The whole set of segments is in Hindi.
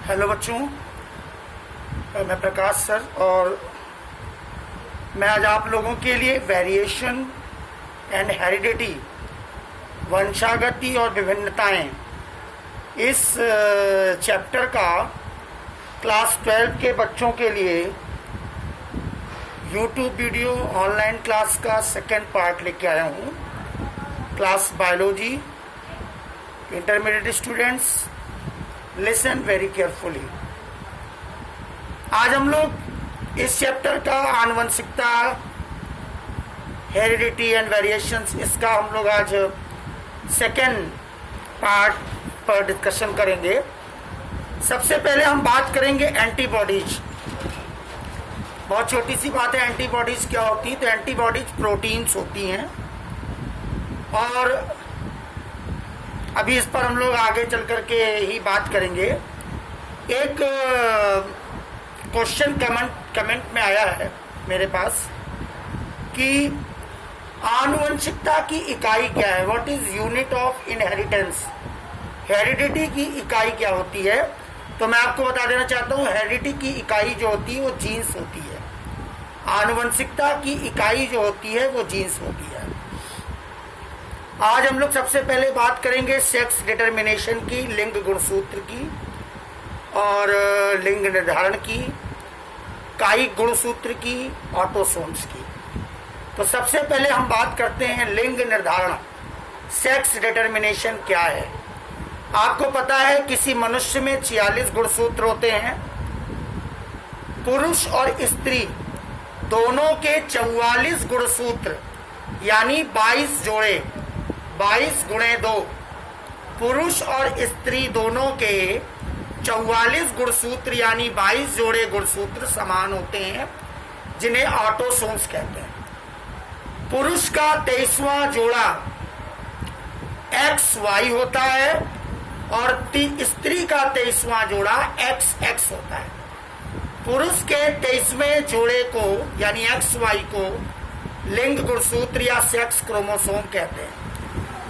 हेलो बच्चों, मैं प्रकाश सर और मैं आज आप लोगों के लिए वेरिएशन एंड हेरिडिटी, वंशागति और विभिन्नताएं, इस चैप्टर का क्लास 12 के बच्चों के लिए यूट्यूब वीडियो ऑनलाइन क्लास का सेकेंड पार्ट लेके आया हूँ। Class biology, intermediate students, listen very carefully. आज हम लोग इस चैप्टर का आनुवंशिकता, हेरिडिटी एंड वेरिएशंस, इसका हम लोग आज सेकेंड पार्ट पर डिस्कशन करेंगे। सबसे पहले हम बात करेंगे एंटीबॉडीज। बहुत छोटी सी बात है, एंटीबॉडीज क्या होती है? तो एंटीबॉडीज प्रोटीन्स होती हैं और अभी इस पर हम लोग आगे चल करके ही बात करेंगे। एक क्वेश्चन कमेंट में आया है मेरे पास कि आनुवंशिकता की इकाई क्या है? What is unit of inheritance? Heredity की इकाई क्या होती है? तो मैं आपको बता देना चाहता हूँ, हेरिडिटी की इकाई जो होती है वो जीन्स होती है। आनुवंशिकता की इकाई जो होती है वो जीन्स होती है। आज हम लोग सबसे पहले बात करेंगे सेक्स डिटर्मिनेशन की, लिंग गुणसूत्र की और लिंग निर्धारण की, कायिक गुणसूत्र की, ऑटोसोम्स की। तो सबसे पहले हम बात करते हैं लिंग निर्धारण। सेक्स डिटर्मिनेशन क्या है? आपको पता है किसी मनुष्य में 46 गुणसूत्र होते हैं। पुरुष और स्त्री दोनों के 44 गुणसूत्र यानी 22 जोड़े, 22 गुणे 2, पुरुष और स्त्री दोनों के 44 गुणसूत्र यानी 22 जोड़े गुणसूत्र समान होते हैं, जिन्हें ऑटोसोम्स कहते हैं। पुरुष का 23वां जोड़ा XY होता है और स्त्री का 23वां जोड़ा XX होता है। पुरुष के 23वें जोड़े को यानी XY को लिंग गुणसूत्र या सेक्स क्रोमोसोम कहते हैं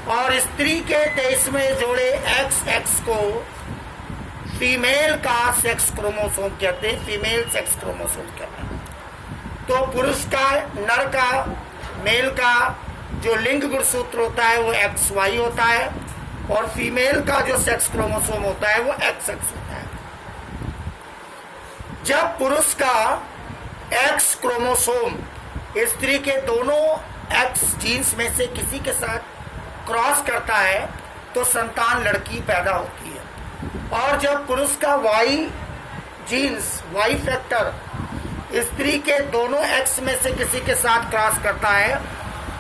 और स्त्री के 23वें जोड़े XX को फीमेल का सेक्स क्रोमोसोम कहते हैं, फीमेल सेक्स क्रोमोसोम कहते हैं। तो पुरुष का, नर का, मेल का जो लिंग गुणसूत्र होता है वो XY होता है और फीमेल का जो सेक्स क्रोमोसोम होता है वो XX होता है। जब पुरुष का X क्रोमोसोम स्त्री के दोनों X जीन्स में से किसी के साथ क्रॉस करता है तो संतान लड़की पैदा होती है। और जब पुरुष का Y जीन्स, Y फैक्टर स्त्री के दोनों X में से किसी के साथ क्रॉस करता है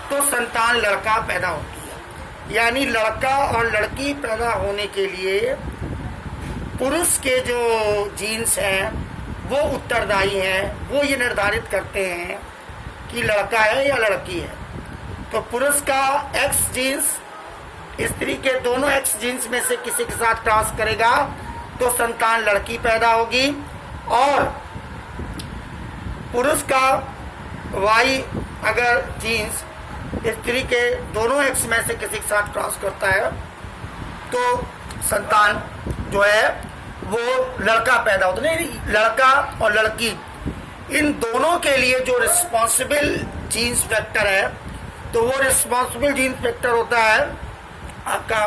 तो संतान लड़का पैदा होती है। यानी लड़का और लड़की पैदा होने के लिए पुरुष के जो जीन्स हैं वो उत्तरदायी हैं, वो ये निर्धारित करते हैं कि लड़का है या लड़की है। तो पुरुष का X जीन्स स्त्री के दोनों X जीन्स में से किसी के साथ क्रॉस करेगा तो संतान लड़की पैदा होगी और पुरुष का Y अगर जीन्स स्त्री के दोनों X में से किसी के साथ क्रॉस करता है तो संतान जो है वो लड़का पैदा होता है। नहीं, लड़का और लड़की इन दोनों के लिए जो रिस्पॉन्सिबल जीन्स फैक्टर है तो वो रिस्पॉन्सिबल जीन्स फैक्टर होता है आपका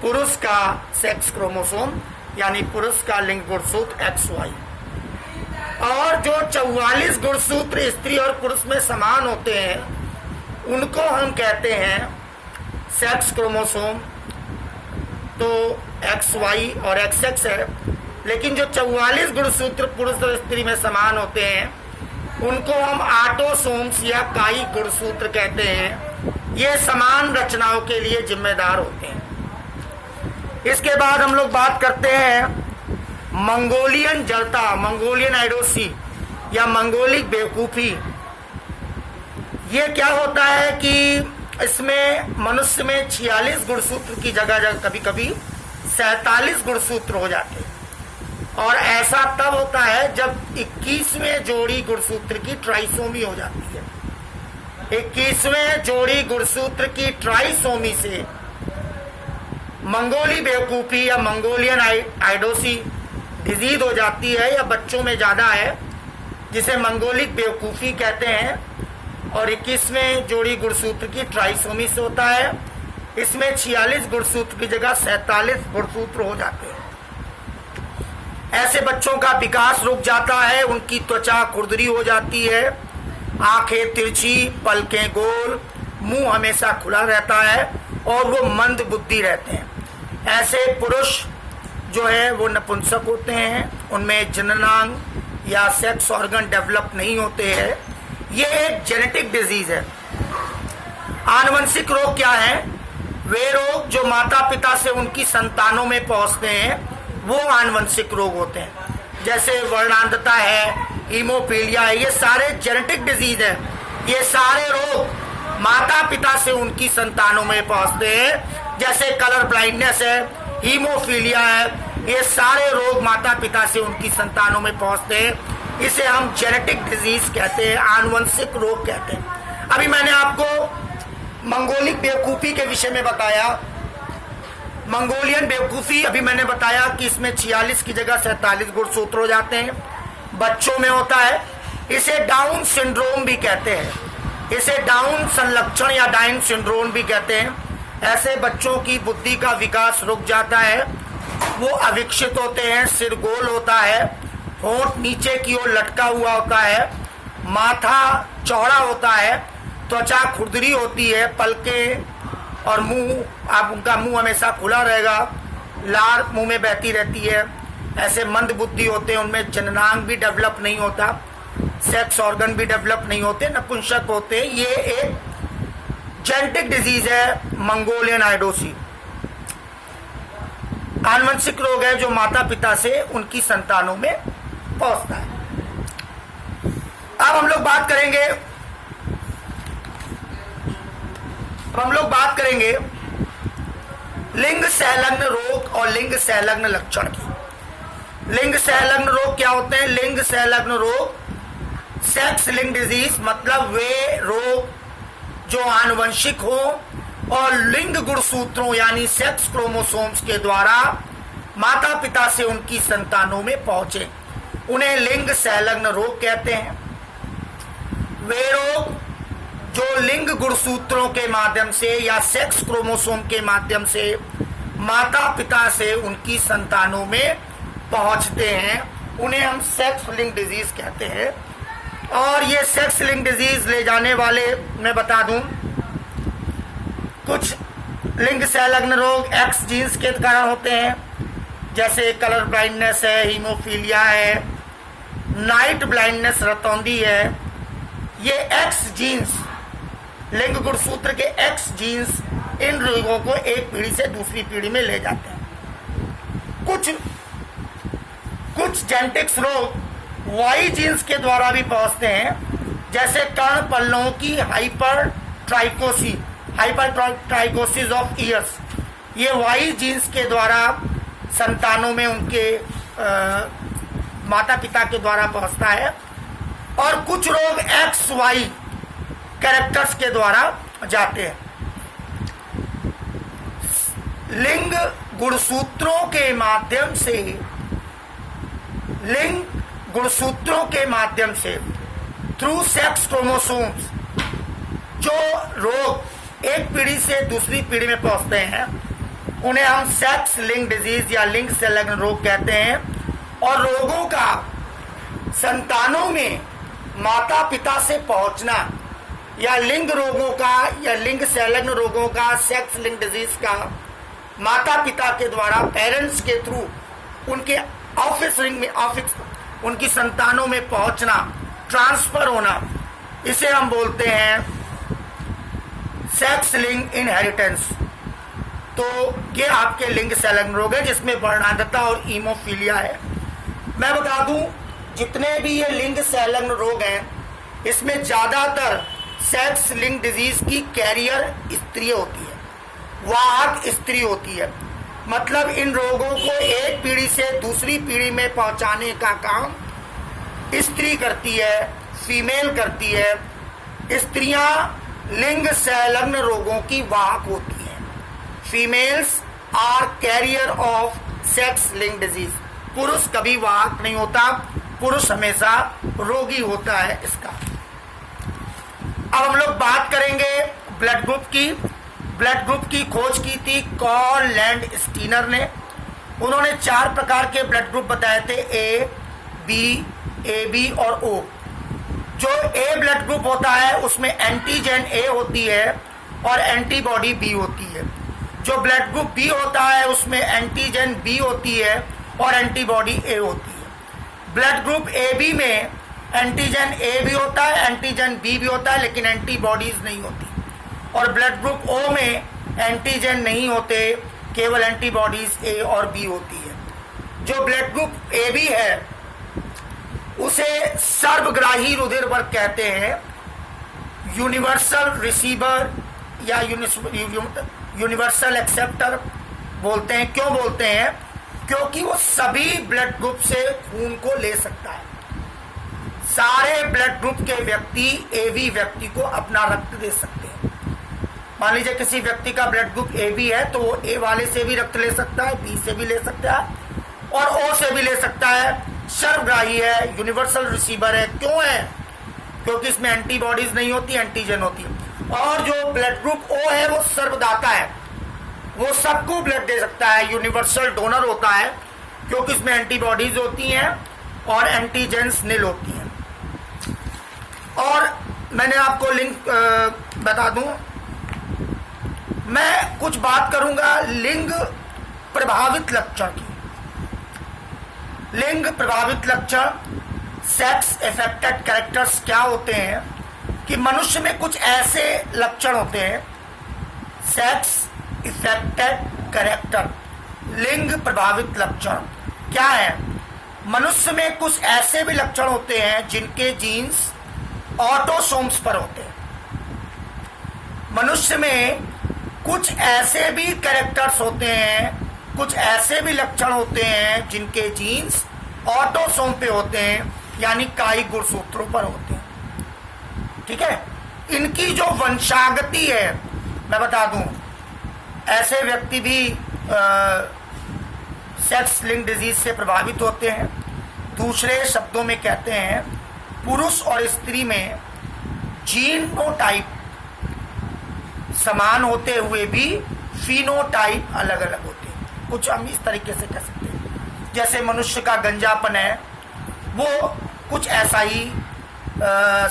पुरुष का सेक्स क्रोमोसोम यानी पुरुष का लिंग गुणसूत्र XY। और जो 44 गुणसूत्र स्त्री और पुरुष में समान होते हैं उनको हम कहते हैं सेक्स क्रोमोसोम। तो XY और XX है, लेकिन जो 44 गुणसूत्र पुरुष और स्त्री में समान होते हैं उनको हम ऑटोसोम्स या कायिक गुणसूत्र कहते हैं। ये समान रचनाओं के लिए जिम्मेदार होते हैं। इसके बाद हम लोग बात करते हैं मंगोलियन जड़ता, मंगोलियन आइडोसी या मंगोलिक बेवकूफ़ी। ये क्या होता है कि इसमें मनुष्य में 46 गुणसूत्र की जगह कभी कभी 47 गुणसूत्र हो जाते हैं और ऐसा तब होता है जब 21वें जोड़ी गुणसूत्र की ट्राइसोमी हो जाती है। 21वें जोड़ी गुणसूत्र की ट्राइसोमी से मंगोली बेवकूफ़ी या मंगोलियन आइडोसी डिजीज हो जाती है या बच्चों में ज़्यादा है, जिसे मंगोलिक बेवकूफ़ी कहते हैं। और 21वें जोड़ी गुणसूत्र की ट्राइसोमी से होता है। इसमें 46 गुणसूत्र की जगह 47 गुणसूत्र हो जाते हैं। ऐसे बच्चों का विकास रुक जाता है, उनकी त्वचा खुरदरी हो जाती है, आंखें तिरछी, पलकें गोल, मुंह हमेशा खुला रहता है और वो मंद बुद्धि रहते हैं। ऐसे पुरुष जो है वो नपुंसक होते हैं, उनमें जननांग या सेक्स ऑर्गन डेवलप नहीं होते हैं। ये एक जेनेटिक डिजीज है। आनुवंशिक रोग क्या है? वे रोग जो माता पिता से उनकी संतानों में पहुंचते हैं वो आनुवंशिक रोग होते हैं। जैसे वर्णांधता है, हीमोफीलिया है, ये सारे जेनेटिक डिजीज है। ये सारे रोग माता पिता से उनकी संतानों में पहुंचते हैं। जैसे कलर ब्लाइंडनेस है, हीमोफीलिया है, ये सारे रोग माता पिता से उनकी संतानों में पहुंचते हैं। इसे हम जेनेटिक डिजीज कहते हैं, आनुवंशिक रोग कहते हैं। अभी मैंने आपको मंगोलिक बेवकूफ़ी के विषय में बताया। मंगोलियन बेवकूफ़ी अभी मैंने बताया कि इसमें 46 की जगह 47 गुणसूत्र हो जाते हैं, बच्चों में होता है। इसे डाउन सिंड्रोम भी कहते हैं। इसे डाउन संलक्षण या डाउन सिंड्रोम भी कहते हैं। ऐसे बच्चों की बुद्धि का विकास रुक जाता है, वो अविकसित होते हैं, सिर गोल होता है, होंठ नीचे की ओर लटका हुआ होता है, माथा चौड़ा होता है, त्वचा खुरदरी होती है, पलकें और मुंह, आप उनका मुंह हमेशा खुला रहेगा, लार मुंह में बहती रहती है। ऐसे मंद बुद्धि होते हैं, उनमें जननांग भी डेवलप नहीं होता, सेक्स ऑर्गन भी डेवलप नहीं होते, नपुंसक होते हैं। ये एक जेनेटिक डिजीज है मंगोलियन आइडोसी। आनुवंशिक रोग है जो माता पिता से उनकी संतानों में पहुंचता है। अब हम लोग बात करेंगे लिंग संलग्न रोग और लिंग संलग्न लक्षण की। लिंग संलग्न रोग क्या होते हैं? लिंग संलग्न रोग सेक्स लिंक डिजीज, मतलब वे रोग जो आनुवंशिक हो और लिंग गुणसूत्रों यानी सेक्स क्रोमोसोम्स के द्वारा माता पिता से उनकी संतानों में पहुंचे, उन्हें लिंग संलग्न रोग कहते हैं। वे रोग जो लिंग गुणसूत्रों के माध्यम से या सेक्स क्रोमोसोम के माध्यम से माता पिता से उनकी संतानों में पहुंचते हैं, उन्हें हम सेक्स लिंक डिजीज कहते हैं। और ये सेक्स लिंक डिजीज ले जाने वाले मैं बता दूं, कुछ लिंग संलग्न रोग एक्स जीन्स के कारण होते हैं, जैसे कलर ब्लाइंडनेस है, हीमोफीलिया है, नाइट ब्लाइंडनेस रतौंधी है। ये एक्स जीन्स, लिंग गुणसूत्र के एक्स जीन्स इन रोगों को एक पीढ़ी से दूसरी पीढ़ी में ले जाते हैं। कुछ जेनेटिक्स रोग वाई जीन्स के द्वारा भी पहुंचते हैं, जैसे कर्ण पल्लों की हाइपरट्राइकोसिस ऑफ ईयर्स। ये वाई जीन्स के द्वारा संतानों में उनके माता पिता के द्वारा पहुंचता है। और कुछ रोग एक्स वाई कैरेक्टर्स के द्वारा जाते हैं। लिंग गुणसूत्रों के माध्यम से थ्रू सेक्स क्रोमोसोम्स जो रोग एक पीढ़ी से दूसरी पीढ़ी में पहुंचते हैं, उन्हें हम सेक्स लिंक डिजीज या लिंग संलग्न रोग कहते हैं। और रोगों का संतानों में माता पिता से पहुंचना या लिंग रोगों का या लिंग संलग्न रोगों का, सेक्स लिंक डिजीज का माता पिता के द्वारा पेरेंट्स के थ्रू उनके उनकी संतानों में पहुंचना, ट्रांसफर होना, इसे हम बोलते हैं सेक्स लिंक इनहेरिटेंस। तो ये आपके लिंग संलग्न रोग है जिसमें वर्णांधता और हीमोफीलिया है। मैं बता दूं, जितने भी ये लिंग संलग्न रोग हैं, इसमें ज़्यादातर सेक्स लिंक डिजीज की कैरियर स्त्री होती है, वाहक स्त्री होती है। मतलब इन रोगों को एक पीढ़ी से दूसरी पीढ़ी में पहुंचाने का काम स्त्री करती है, फीमेल करती है। स्त्रियां लिंग संलग्न रोगों की वाहक होती हैं। Females are carrier of sex link disease. पुरुष कभी वाहक नहीं होता, पुरुष हमेशा रोगी होता है इसका। अब हम लोग बात करेंगे ब्लड ग्रुप की। ब्लड ग्रुप की खोज की थी कॉल लैंड स्टीनर ने। उन्होंने 4 प्रकार के ब्लड ग्रुप बताए थे, ए बी और ओ। जो ए ब्लड ग्रुप होता है उसमें एंटीजन ए होती है और एंटीबॉडी बी होती है। जो ब्लड ग्रुप बी होता है उसमें एंटीजन बी होती है और एंटीबॉडी ए होती है। ब्लड ग्रुप ए बी में एंटीजन ए भी होता है, एंटीजन बी भी होता है, लेकिन एंटीबॉडीज नहीं होती। और ब्लड ग्रुप ओ में एंटीजन नहीं होते, केवल एंटीबॉडीज ए और बी होती है। जो ब्लड ग्रुप ए बी है उसे सर्वग्राही रुधिर वर्ग कहते हैं, यूनिवर्सल रिसीवर या यूनिवर्सल एक्सेप्टर बोलते हैं। क्यों बोलते हैं? क्योंकि वो सभी ब्लड ग्रुप से खून को ले सकता है। सारे ब्लड ग्रुप के व्यक्ति ए बी व्यक्ति को अपना रक्त दे सकते हैं। मान लीजिए किसी व्यक्ति का ब्लड ग्रुप ए बी है तो वो ए वाले से भी रक्त ले सकता है, बी से भी ले सकता है और ओ से भी ले सकता है। सर्वग्राही है, यूनिवर्सल रिसीवर है। क्यों है? क्योंकि इसमें एंटीबॉडीज नहीं होती, एंटीजन होती है। और जो ब्लड ग्रुप ओ है वो सर्वदाता है, वो सबको ब्लड दे सकता है, यूनिवर्सल डोनर होता है, क्योंकि इसमें एंटीबॉडीज होती हैं और एंटीजेंस नील होती हैं। और मैंने आपको लिंक बता दूं, मैं कुछ बात करूंगा लिंग प्रभावित लक्षण की। लिंग प्रभावित लक्षण, सेक्स इफेक्टेड कैरेक्टर्स क्या होते हैं कि मनुष्य में कुछ ऐसे लक्षण होते हैं, सेक्स इफेक्टेड कैरेक्टर, लिंग प्रभावित लक्षण क्या है? मनुष्य में कुछ ऐसे भी लक्षण होते हैं जिनके जीन्स ऑटोसोम्स पर होते हैं। मनुष्य में कुछ ऐसे भी कैरेक्टर्स होते हैं, कुछ ऐसे भी लक्षण होते हैं जिनके जीन्स ऑटोसोम पे होते हैं, यानी कायिक गुणसूत्रों पर होते हैं। ठीक है, इनकी जो वंशागति है मैं बता दूं, ऐसे व्यक्ति भी सेक्स लिंक डिजीज से प्रभावित होते हैं। दूसरे शब्दों में कहते हैं पुरुष और स्त्री में जीनोटाइप समान होते हुए भी फिनोटाइप अलग अलग होते हैं। कुछ हम इस तरीके से कह सकते हैं, जैसे मनुष्य का गंजापन है वो कुछ ऐसा ही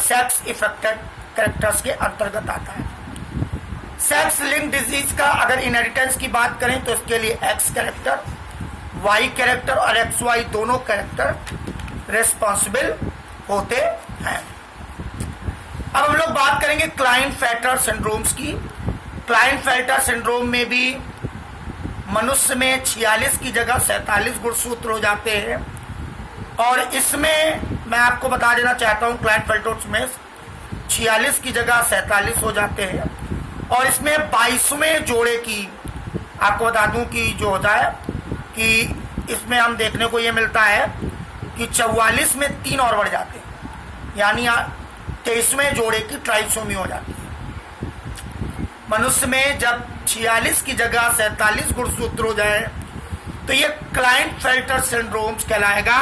सेक्स इफेक्टेड कैरेक्टर्स के अंतर्गत आता है। सेक्स लिंक डिजीज का अगर इनहेरिटेंस की बात करें तो इसके लिए एक्स कैरेक्टर, वाई कैरेक्टर और एक्स वाई दोनों कैरेक्टर रेस्पॉन्सिबल होते हैं। अब हम लोग बात करेंगे क्लाइनफेल्टर सिंड्रोम्स की। क्लाइनफेल्टर सिंड्रोम में भी मनुष्य में 46 की जगह 47 गुणसूत्र हो जाते हैं। और इसमें मैं आपको बता देना चाहता हूँ, क्लाइनफेल्टर में 46 की जगह 47 हो जाते हैं। और इसमें 22वें जोड़े की आपको बता दूं कि जो होता है कि इसमें हम देखने को ये मिलता है कि 44 में 3 और बढ़ जाते हैं, यानी 23वें जोड़े की ट्राइसोमी हो जाती है। मनुष्य में जब 46 की जगह 47 गुणसूत्र हो जाए तो ये क्लाइनफेल्टर सिंड्रोम्स कहलाएगा।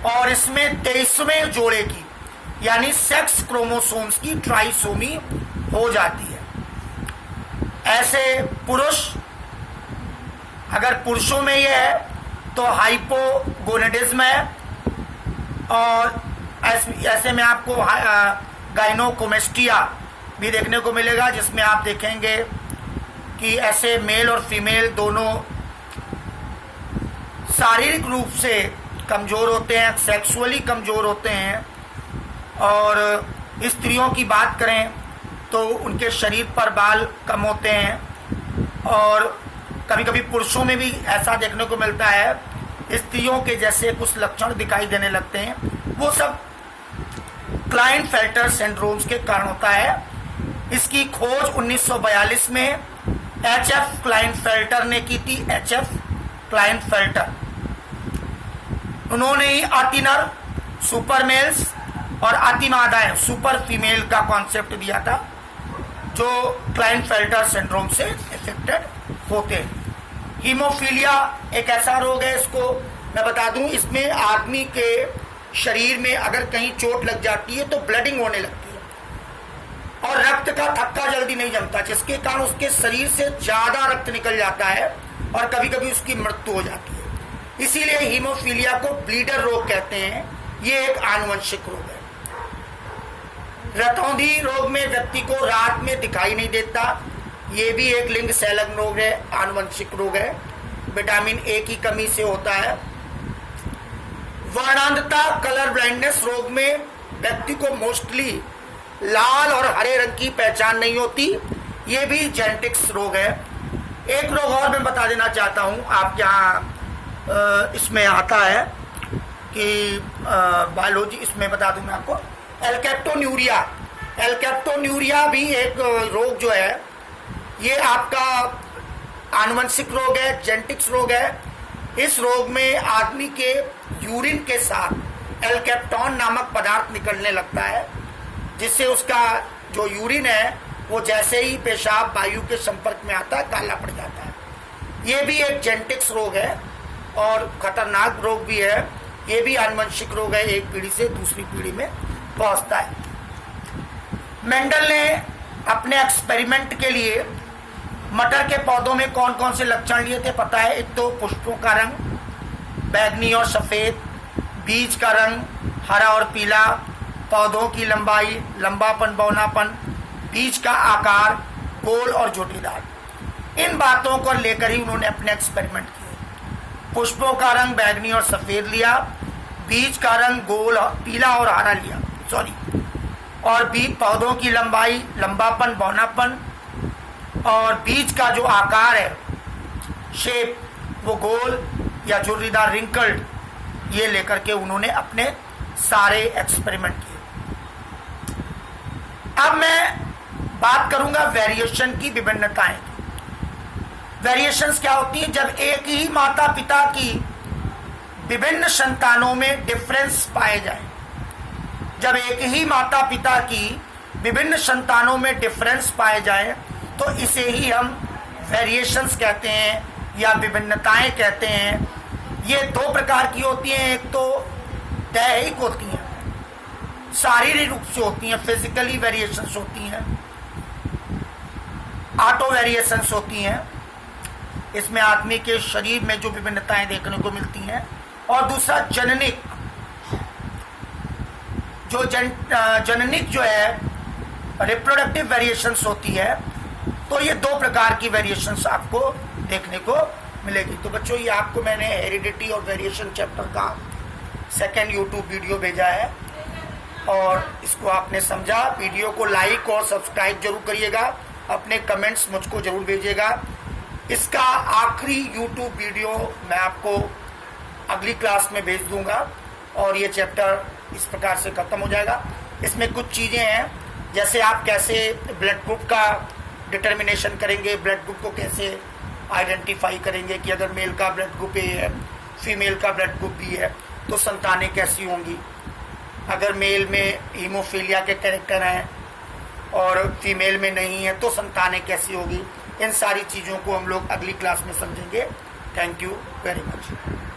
और इसमें 23वें जोड़े की यानी सेक्स क्रोमोसोम्स की ट्राइसोमी हो जाती है। ऐसे पुरुष, अगर पुरुषों में ये है तो हाइपोगोनेडिज्म है। और ऐसे में आपको गाइनोकोमेस्टिया भी देखने को मिलेगा, जिसमें आप देखेंगे कि ऐसे मेल और फीमेल दोनों शारीरिक रूप से कमज़ोर होते हैं, सेक्सुअली कमज़ोर होते हैं। और स्त्रियों की बात करें तो उनके शरीर पर बाल कम होते हैं। और कभी कभी पुरुषों में भी ऐसा देखने को मिलता है, स्त्रियों के जैसे कुछ लक्षण दिखाई देने लगते हैं। वो सब क्लाइनफेल्टर सिंड्रोम्स के कारण होता है। इसकी खोज 1942 में एच.एफ. क्लाइनफेल्टर ने की थी। एच.एफ. क्लाइनफेल्टर, उन्होंने ही अतिनर सुपर मेल्स और अतिमादाएं सुपर फीमेल का कॉन्सेप्ट दिया था, जो क्लाइनफेल्टर सिंड्रोम से इफेक्टेड होते हैं। हीमोफीलिया एक ऐसा रोग है, इसको मैं बता दूं, इसमें आदमी के शरीर में अगर कहीं चोट लग जाती है तो ब्लडिंग होने लगती है और रक्त का थक्का जल्दी नहीं जमता, जिसके कारण उसके शरीर से ज्यादा रक्त निकल जाता है और कभी कभी उसकी मृत्यु हो जाती है। इसीलिए हीमोफीलिया को ब्लीडर रोग कहते हैं। ये एक आनुवंशिक रोग है। रतौंधी रोग में व्यक्ति को रात में दिखाई नहीं देता, ये भी एक लिंग संलग्न रोग है, आनुवंशिक रोग है, विटामिन ए की कमी से होता है। वर्णांधता कलर ब्लाइंडनेस रोग में व्यक्ति को मोस्टली लाल और हरे रंग की पहचान नहीं होती, ये भी जेनेटिक्स रोग है। एक रोग और मैं बता देना चाहता हूं, आप यहाँ इसमें आता है कि बायोलॉजी, इसमें बता दूं मैं आपको, एल्केप्टोन्यूरिया। एल्केप्टोन्यूरिया भी एक रोग जो है, ये आपका आनुवंशिक रोग है, जेनेटिक्स रोग है। इस रोग में आदमी के यूरिन के साथ एल्केप्टोन नामक पदार्थ निकलने लगता है, जिससे उसका जो यूरिन है वो जैसे ही पेशाब वायु के संपर्क में आता है काला पड़ जाता है। ये भी एक जेनेटिक्स रोग है और खतरनाक रोग भी है। ये भी आनुवंशिक रोग है, एक पीढ़ी से दूसरी पीढ़ी में पहुंचता है। मेंडल ने अपने एक्सपेरिमेंट के लिए मटर के पौधों में कौन कौन से लक्षण लिए थे पता है? एक तो पुष्पों का रंग बैगनी और सफेद, बीज का रंग हरा और पीला, पौधों की लंबाई, लंबापन, बौनापन, बीज का आकार गोल और झोटीदार। इन बातों को लेकर ही उन्होंने अपने एक्सपेरिमेंट किए। पुष्पों का रंग बैगनी और सफेद लिया, बीज का रंग गोल, पीला और हरा लिया, और बीज, पौधों की लंबाई, लंबापन, बौनापन और बीज का जो आकार है, शेप, वो गोल या झुर्रीदार, रिंकल्ड, ये लेकर के उन्होंने अपने सारे एक्सपेरिमेंट किए। अब मैं बात करूंगा वेरिएशन की, विभिन्नताएं। वेरिएशंस क्या होती हैं? जब एक ही माता पिता की विभिन्न संतानों में डिफरेंस पाए जाए, जब एक ही माता पिता की विभिन्न संतानों में डिफरेंस पाए जाए तो इसे ही हम वेरिएशंस कहते हैं या विभिन्नताएं कहते हैं। ये दो प्रकार की होती हैं, एक तो दैहिक होती हैं, शारीरिक रूप से होती हैं, फिजिकली वेरिएशंस होती हैं, ऑटो वेरिएशंस होती हैं, इसमें आदमी के शरीर में जो विभिन्नताएं देखने को मिलती हैं, और दूसरा जननिक, जो जननिक जो है रिप्रोडक्टिव वेरिएशंस होती है। तो ये दो प्रकार की वेरिएशंस आपको देखने को मिलेगी। तो बच्चों, ये आपको मैंने हेरिडिटी और वेरिएशन चैप्टर का सेकेंड यूट्यूब वीडियो भेजा है और इसको आपने समझा। वीडियो को लाइक और सब्सक्राइब जरूर करिएगा, अपने कमेंट्स मुझको जरूर भेजिएगा। इसका आखिरी यूट्यूब वीडियो मैं आपको अगली क्लास में भेज दूंगा और ये चैप्टर इस प्रकार से खत्म हो जाएगा। इसमें कुछ चीज़ें हैं, जैसे आप कैसे ब्लड ग्रुप का डिटर्मिनेशन करेंगे, ब्लड ग्रुप को कैसे आइडेंटिफाई करेंगे कि अगर मेल का ब्लड ग्रुप ए है, फीमेल का ब्लड ग्रुप बी है, तो संतानें कैसी होंगी। अगर मेल में हीमोफीलिया के कैरेक्टर हैं और फीमेल में नहीं है तो संतानें कैसी होगी। इन सारी चीज़ों को हम लोग अगली क्लास में समझेंगे। Thank you very much.